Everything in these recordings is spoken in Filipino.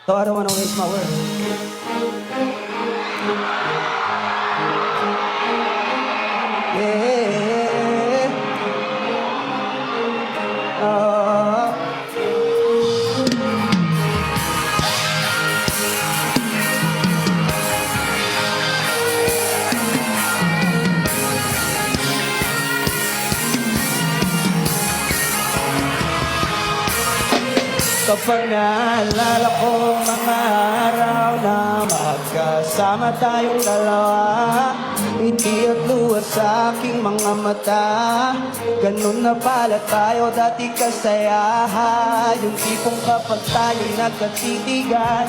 So I don't wanna waste my words. Yeah. Kapag naalala ko mga araw na magkasama tayong dalawa, ngiti at luha sa aking mga mata. Ganun na pala tayo dati kasaya. Yung tipong kapag tayo'y nagkatitigan,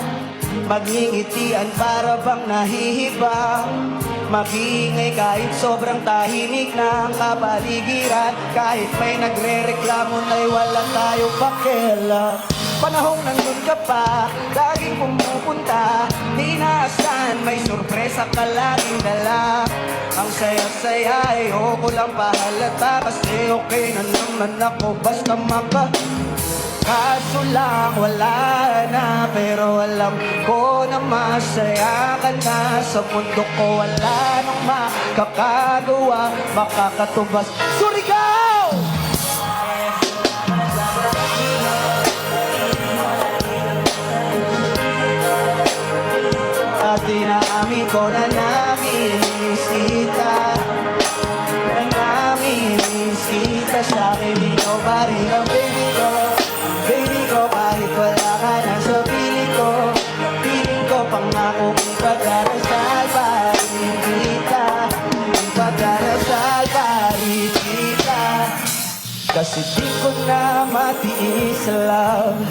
magngingitian para bang nahihibang. Mag-iingay kahit sobrang tahimik na ang kapaligiran. Kahit may nagre-reklamo na'y wala tayong pakialam. Panahong nandun ka pa, laging pumupunta, di naasahan, may sorpresa ka laging dala. Ang saya-saya, ayoko lang pahalata, kasi okay na naman ako basta kaso lang wala na, pero alam ko na masaya ka na. Sa mundo ko wala nang makakagawa, makakatubas. Surigao! At inaamin ko na namimiss kita, na namimiss kita. Sa akin ikaw pa rin ang baby ko. Baby ko, kahit wala ka na sa piling ko pangako kong pagdarasal pa rin kita, kung pagdarasal pa rin kita. Kasi di ko na matiis love,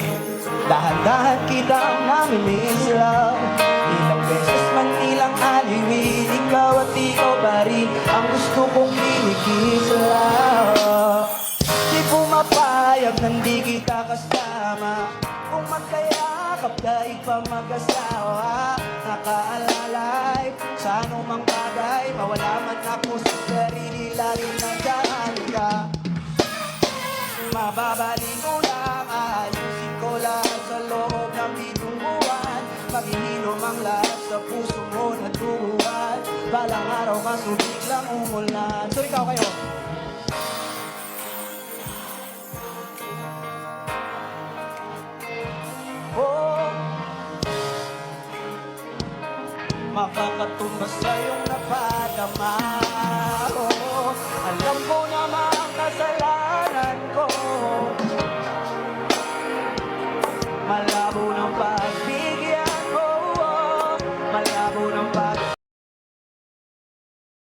dahan-dahan kitang namimiss love. Ilang beses man ilang aliwin, ikaw at ikaw pa rin ang gusto kong kinikis love. Di pumapayag nandi kita kasama, kung magkayakap daig pa mag-asawa. Nakaalalay sa anumang bagay, mawala man ako sa sarili, lagi nandyan ka. Mababalik ko lang, ayusin ko lahat sa loob ng pitong buwan. Maghihinom ang lahat sa puso mo na tuwan. Balang araw kaso biglang umulan. So ikaw kayo. Makakatumbas sa iyong napadama. Alam ko naman kasalanan ko, malabo